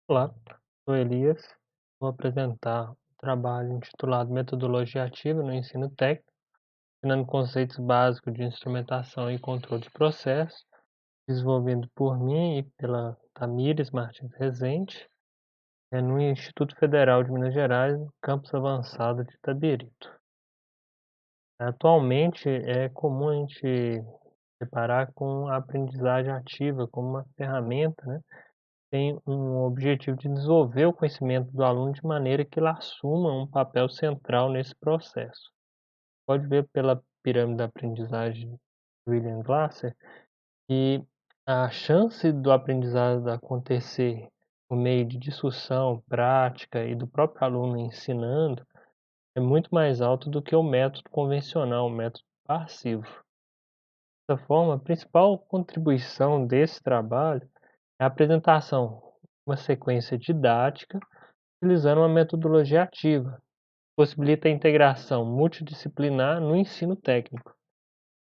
Olá, sou Elias. Vou apresentar um trabalho intitulado Metodologia Ativa no Ensino Técnico, ensinando conceitos básicos de instrumentação e controle de processo, desenvolvido por mim e pela Tamires Martins Rezende, no Instituto Federal de Minas Gerais, no campus avançado de Itabirito. Atualmente, é comum a gente deparar com a aprendizagem ativa como uma ferramenta, né? Tem um objetivo de desenvolver o conhecimento do aluno de maneira que ele assuma um papel central nesse processo. Pode ver pela pirâmide da aprendizagem de William Glasser que a chance do aprendizado acontecer por meio de discussão, prática e do próprio aluno ensinando é muito mais alta do que o método convencional, o método passivo. Dessa forma, a principal contribuição desse trabalho é a apresentação de uma sequência didática utilizando uma metodologia ativa, possibilita a integração multidisciplinar no ensino técnico.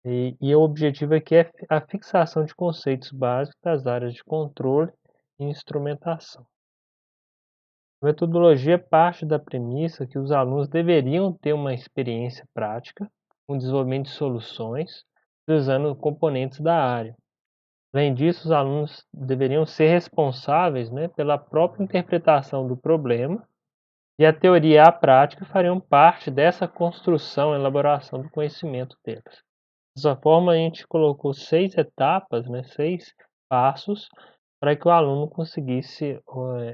E o objetivo aqui é a fixação de conceitos básicos das áreas de controle e instrumentação. A metodologia parte da premissa que os alunos deveriam ter uma experiência prática com desenvolvimento de soluções usando componentes da área. Além disso, os alunos deveriam ser responsáveis, né, pela própria interpretação do problema, e a teoria e a prática fariam parte dessa construção e elaboração do conhecimento deles. Dessa forma, a gente colocou 6 etapas, né, 6 passos para que o aluno conseguisse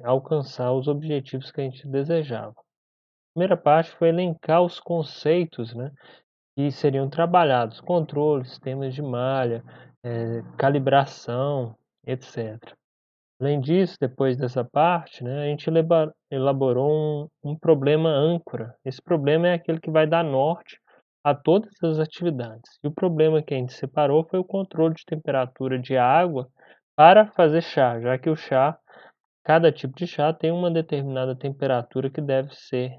alcançar os objetivos que a gente desejava. A primeira parte foi elencar os conceitos, né, que seriam trabalhados: controle, sistemas de malha, calibração, etc. Além disso, depois dessa parte, né, a gente elaborou um problema âncora. Esse problema é aquele que vai dar norte a todas as atividades. E o problema que a gente separou foi o controle de temperatura de água para fazer chá, já que o chá, cada tipo de chá tem uma determinada temperatura que deve ser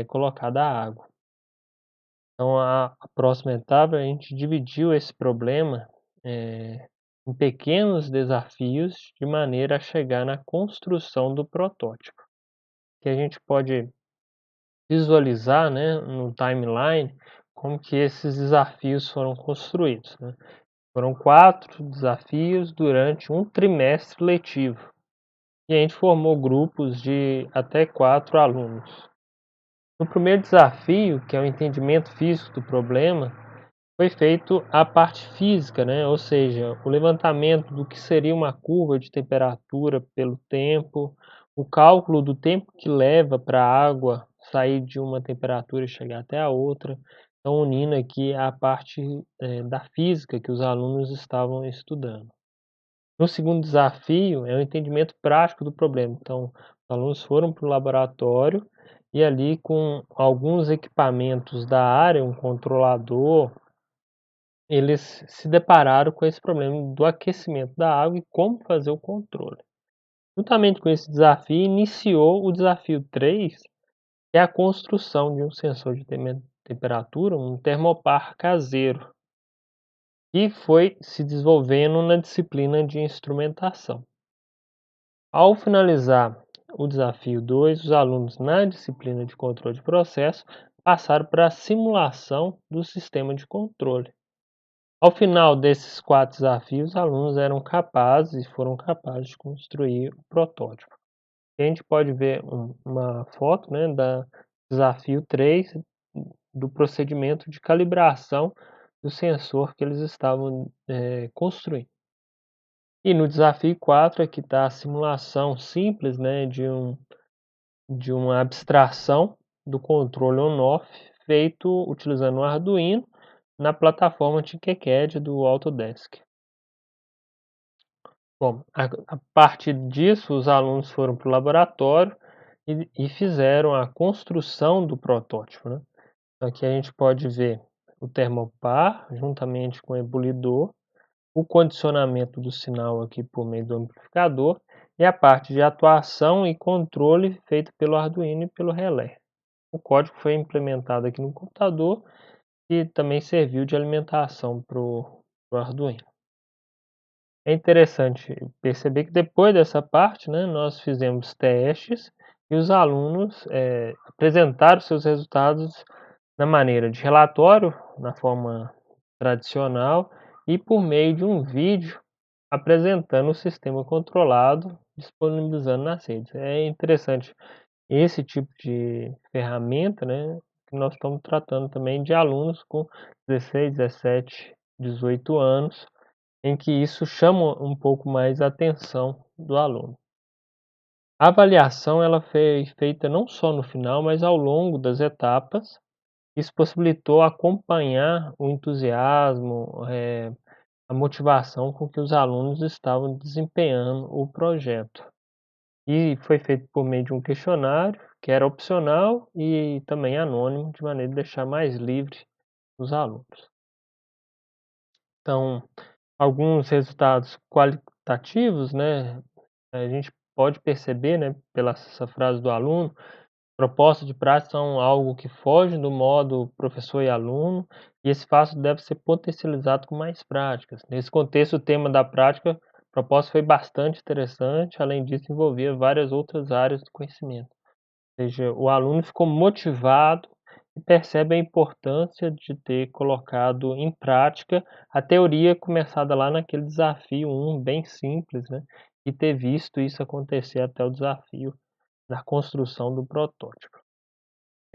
colocada à água. Então, a próxima etapa, a gente dividiu esse problema em pequenos desafios, de maneira a chegar na construção do protótipo, que a gente pode visualizar, né, no timeline, como que esses desafios foram construídos, né. Foram 4 desafios durante um trimestre letivo, e a gente formou grupos de até 4 alunos. No primeiro desafio, que é o entendimento físico do problema, foi feito a parte física, né, ou seja, o levantamento do que seria uma curva de temperatura pelo tempo, o cálculo do tempo que leva para a água sair de uma temperatura e chegar até a outra. Então, unindo aqui a parte, da física que os alunos estavam estudando. No segundo desafio, é o entendimento prático do problema. Então, os alunos foram para o laboratório e ali, com alguns equipamentos da área, um controlador, eles se depararam com esse problema do aquecimento da água e como fazer o controle. Juntamente com esse desafio, iniciou o desafio 3, que é a construção de um sensor de temperatura, um termopar caseiro, que foi se desenvolvendo na disciplina de instrumentação. Ao finalizar o desafio 2, os alunos na disciplina de controle de processo passaram para a simulação do sistema de controle. Ao final desses 4 desafios, os alunos eram capazes e foram capazes de construir o protótipo. A gente pode ver uma foto, né, da desafio 3, do procedimento de calibração do sensor que eles estavam construindo. E no desafio 4 aqui está a simulação simples, né, de uma abstração do controle on-off feito utilizando o Arduino na plataforma Tinkercad do Autodesk. Bom, a partir disso, os alunos foram para o laboratório e fizeram a construção do protótipo, né. Aqui a gente pode ver o termopar juntamente com o ebulidor, o condicionamento do sinal aqui por meio do amplificador e a parte de atuação e controle feita pelo Arduino e pelo relé. O código foi implementado aqui no computador e também serviu de alimentação para o Arduino. É interessante perceber que depois dessa parte, né, nós fizemos testes e os alunos, apresentaram seus resultados na maneira de relatório, na forma tradicional e por meio de um vídeo apresentando o sistema controlado, disponibilizando nas redes. É interessante esse tipo de ferramenta, né, que nós estamos tratando também de alunos com 16, 17, 18 anos, em que isso chama um pouco mais a atenção do aluno. A avaliação ela foi feita não só no final, mas ao longo das etapas. Isso possibilitou acompanhar o entusiasmo, a motivação com que os alunos estavam desempenhando o projeto. E foi feito por meio de um questionário, que era opcional e também anônimo, de maneira a deixar mais livre os alunos. Então, alguns resultados qualitativos, né, a gente pode perceber, né, pela essa frase do aluno, propostas de prática são algo que foge do modo professor e aluno, e esse fato deve ser potencializado com mais práticas. Nesse contexto, o tema da prática, a proposta foi bastante interessante, além disso, envolvia várias outras áreas do conhecimento. Ou seja, o aluno ficou motivado e percebe a importância de ter colocado em prática a teoria começada lá naquele desafio 1, bem simples, né? E ter visto isso acontecer até o desafio da construção do protótipo.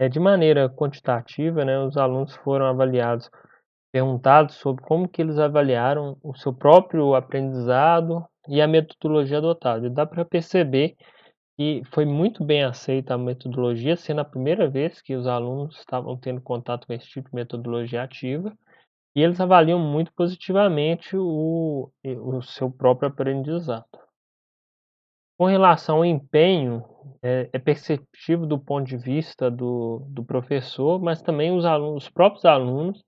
De maneira quantitativa, né, os alunos foram avaliados, perguntados sobre como que eles avaliaram o seu próprio aprendizado e a metodologia adotada. E dá para perceber que foi muito bem aceita a metodologia, sendo a primeira vez que os alunos estavam tendo contato com esse tipo de metodologia ativa, e eles avaliam muito positivamente o seu próprio aprendizado. Com relação ao empenho, é perceptível do ponto de vista do professor, mas também os próprios alunos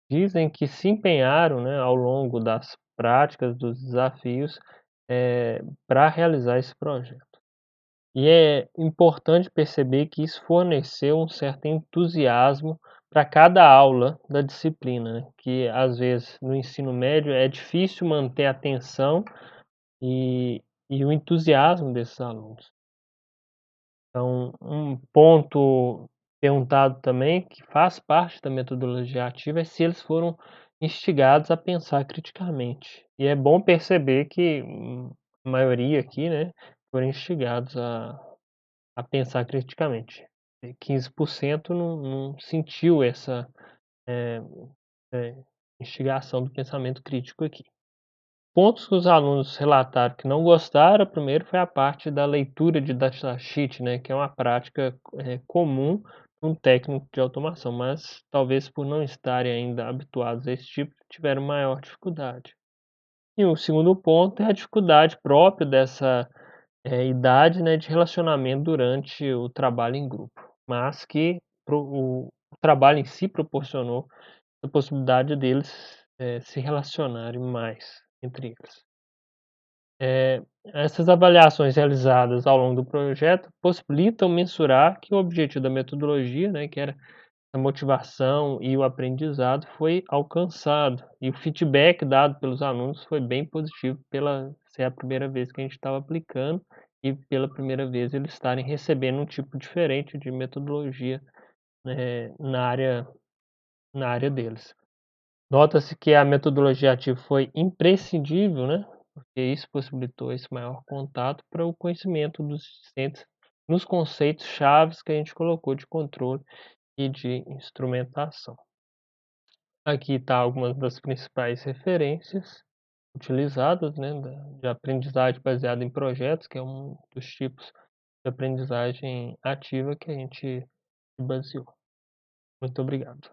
dizem que se empenharam, né, ao longo das práticas, dos desafios, para realizar esse projeto. E é importante perceber que isso forneceu um certo entusiasmo para cada aula da disciplina, né, que às vezes no ensino médio é difícil manter a atenção e o entusiasmo desses alunos. Então, um ponto perguntado também, que faz parte da metodologia ativa, é se eles foram instigados a pensar criticamente. E é bom perceber que a maioria aqui, né, foram instigados a pensar criticamente. 15% não sentiu essa eh instigação do pensamento crítico aqui. Pontos que os alunos relataram que não gostaram, primeiro foi a parte da leitura de datasheet, né, que é uma prática, comum para um técnico de automação, mas talvez por não estarem ainda habituados a esse tipo, tiveram maior dificuldade. E o segundo ponto é a dificuldade própria dessa, idade, né, de relacionamento durante o trabalho em grupo, mas que o trabalho em si proporcionou a possibilidade deles, se relacionarem mais entre eles. Essas avaliações realizadas ao longo do projeto possibilitam mensurar que o objetivo da metodologia, né, que era a motivação e o aprendizado, foi alcançado. E o feedback dado pelos alunos foi bem positivo pela ser a primeira vez que a gente estava aplicando e pela primeira vez eles estarem recebendo um tipo diferente de metodologia, na área deles. Nota-se que a metodologia ativa foi imprescindível, né, porque isso possibilitou esse maior contato para o conhecimento dos discentes nos conceitos chaves que a gente colocou de controle e de instrumentação. Aqui está algumas das principais referências utilizadas, né, de aprendizagem baseada em projetos, que é um dos tipos de aprendizagem ativa que a gente se baseou. Muito obrigado.